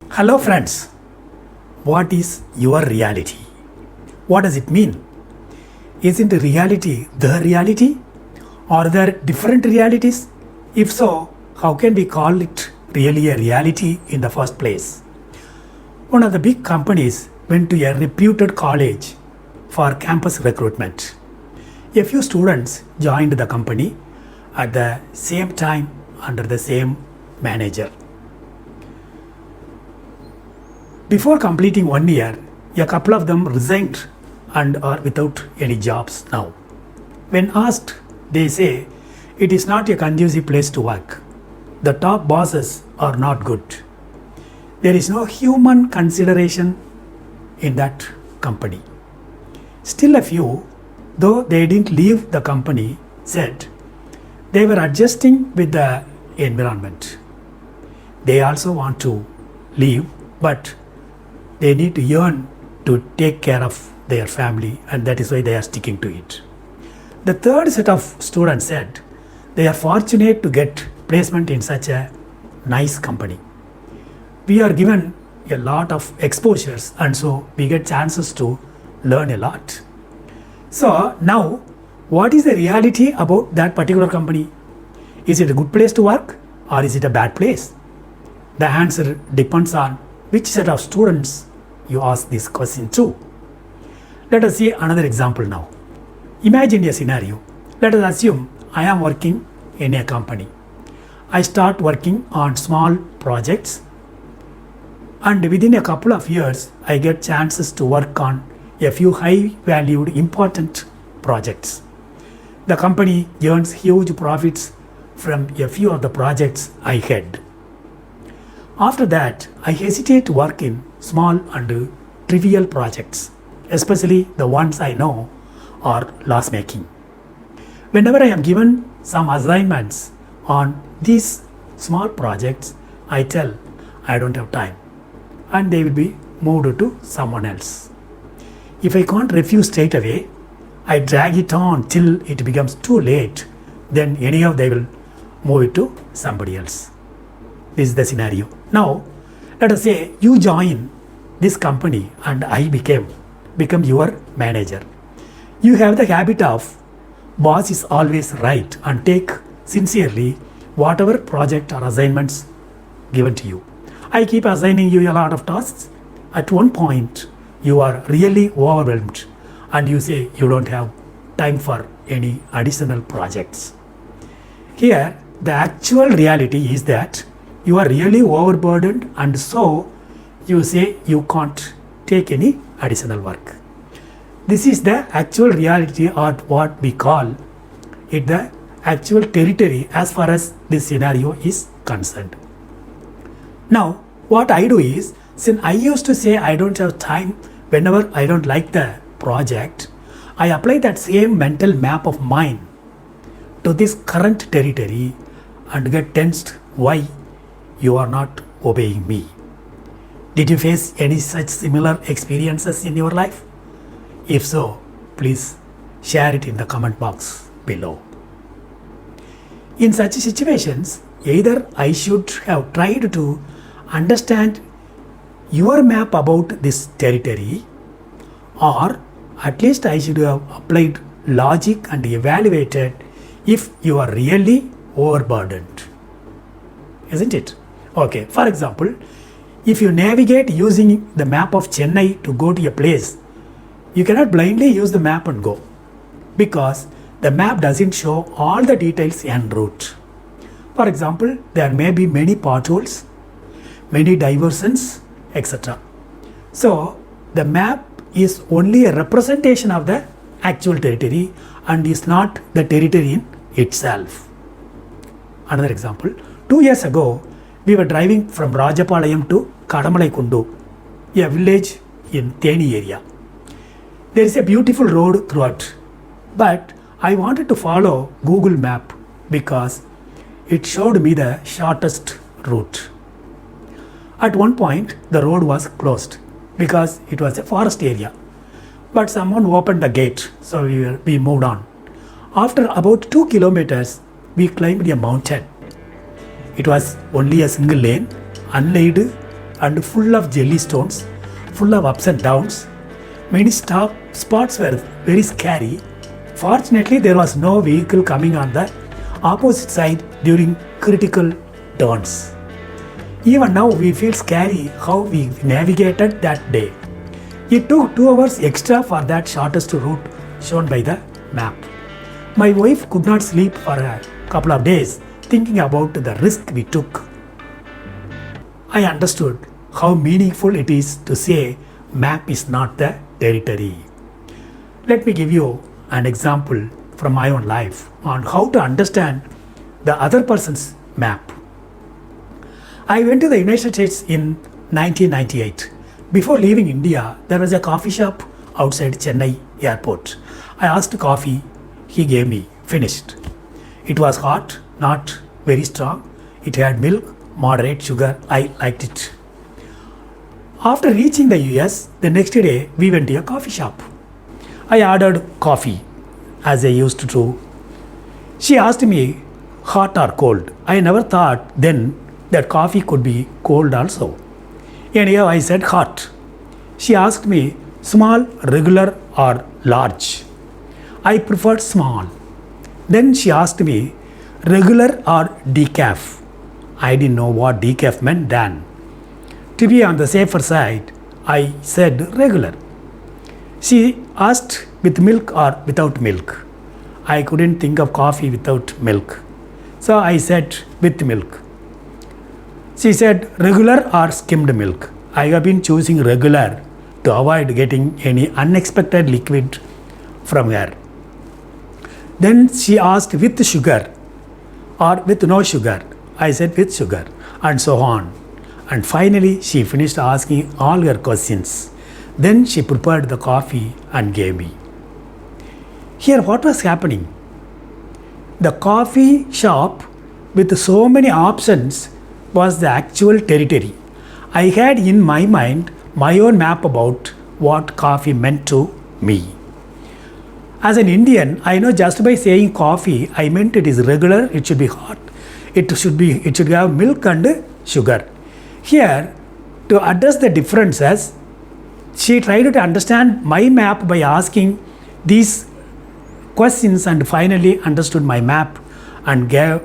Hello, friends. What is your reality? What does it mean? Isn't reality the reality? Are there different realities? If so, how can we call it really a reality in the first place? One of the big companies went to a reputed college for campus recruitment. A few students joined the company at the same time under the same manager. Before completing 1 year, a couple of them resigned and are without any jobs now. When asked, they say it is not a conducive place to work. The top bosses are not good. There is no human consideration in that company. Still, a few, though they didn't leave the company, said they were adjusting with the environment. They also want to leave, but they need to earn to take care of their family, and that is why they are sticking to it. The third set of students said they are fortunate to get placement in such a nice company. We are given a lot of exposures, and so we get chances to learn a lot. So now, what is the reality about that particular company? Is it a good place to work or is it a bad place? The answer depends on which set of students you ask this question to. Let us see another example now. Imagine a scenario. Let us assume I am working in a company. I start working on small projects, and within a couple of years, I get chances to work on a few high-valued, important projects. The company earns huge profits from a few of the projects I head. After that, I hesitate to work in small and trivial projects, especially the ones I know are loss-making. Whenever I am given some assignments on these small projects, I tell I don't have time, and they will be moved to someone else. If I can't refuse straight away, I drag it on till it becomes too late, then anyhow they will move it to somebody else. This is the scenario. Now, let us say you join this company and I become your manager. You have the habit of boss is always right and take sincerely whatever project or assignments given to you. I keep assigning you a lot of tasks. At one point, you are really overwhelmed and you say you don't have time for any additional projects. Here, the actual reality is that you are really overburdened, and so you say you can't take any additional work. This is the actual reality, or what we call it the actual territory as far as this scenario is concerned. Now, what I do is, since I used to say I don't have time whenever I don't like the project, I apply that same mental map of mine to this current territory and get tensed why you are not obeying me. Did you face any such similar experiences in your life? If so, please share it in the comment box below. In such situations, either I should have tried to understand your map about this territory, or at least I should have applied logic and evaluated if you are really overburdened. Isn't it? Okay, for example, if you navigate using the map of Chennai to go to a place, you cannot blindly use the map and go, because the map doesn't show all the details en route. For example, there may be many potholes, many diversions, etc. So, the map is only a representation of the actual territory and is not the territory in itself. Another example, 2 years ago, we were driving from Rajapalayam to Kadamalaikundu, a village in Theni area. There is a beautiful road throughout, but I wanted to follow Google Map because it showed me the shortest route. At one point, the road was closed because it was a forest area, but someone opened the gate, so we moved on. After about 2 kilometers, we climbed a mountain. It was only a single lane, unlaid and full of jelly stones, full of ups and downs. Many spots were very scary. Fortunately, there was no vehicle coming on the opposite side during critical turns. Even now, we feel scary how we navigated that day. It took 2 hours extra for that shortest route shown by the map. My wife could not sleep for a couple of days thinking about the risk we took. I understood how meaningful it is to say map is not the territory. Let me give you an example from my own life on how to understand the other person's map. I went to the United States in 1998. Before leaving India, there was a coffee shop outside Chennai airport. I asked coffee, he gave me, finished. It was hot, not very strong. It had milk, moderate sugar. I liked it. After reaching the US, the next day we went to a coffee shop. I ordered coffee as I used to do. She asked me hot or cold. I never thought then that coffee could be cold also. Anyhow, I said hot. She asked me small, regular or large. I preferred small. Then she asked me regular or decaf. I didn't know what decaf meant then. To be on the safer side, I said regular. She asked with milk or without milk. I couldn't think of coffee without milk. So I said with milk. She said regular or skimmed milk. I have been choosing regular to avoid getting any unexpected liquid from her. Then she asked with sugar or with no sugar. I said with sugar, and so on. And finally she finished asking all her questions. Then she prepared the coffee and gave me. Here what was happening? The coffee shop with so many options was the actual territory. I had in my mind my own map about what coffee meant to me. As an Indian, I know just by saying coffee, I meant it is regular, it should be hot, it should have milk and sugar. Here, to address the differences, she tried to understand my map by asking these questions and finally understood my map and gave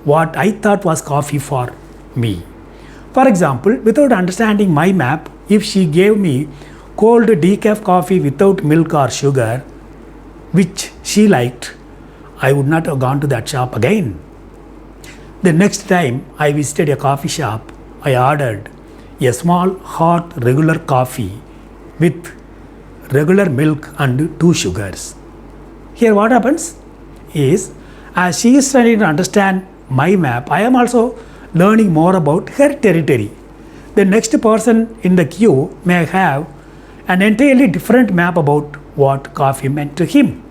what I thought was coffee for me. For example, without understanding my map, if she gave me cold decaf coffee without milk or sugar, which she liked, I would not have gone to that shop again. The next time I visited a coffee shop, I ordered a small hot regular coffee with regular milk and 2 sugars. Here what happens is, as she is trying to understand my map, I am also learning more about her territory. The next person in the queue may have an entirely different map about what coffee meant to him.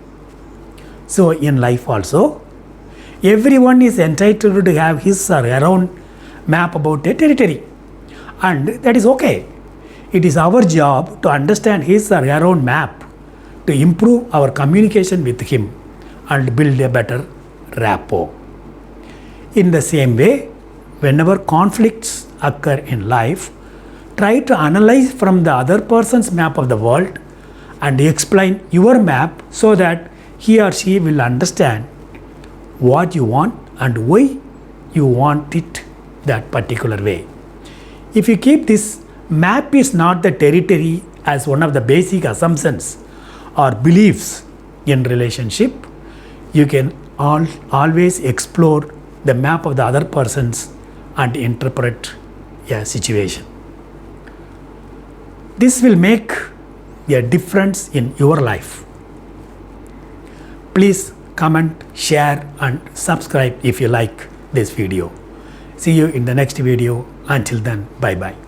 So in life also, everyone is entitled to have his or her own map about a territory, and that is okay. It is our job to understand his or her own map to improve our communication with him and build a better rapport. In the same way, whenever conflicts occur in life, try to analyze from the other person's map of the world and explain your map so that he or she will understand what you want and why you want it that particular way. If you keep this map is not the territory as one of the basic assumptions or beliefs in relationship, you can always explore the map of the other persons and interpret a situation. This will make a difference in your life. Please comment, share and subscribe if you like this video. See you in the next video. Until then, bye bye.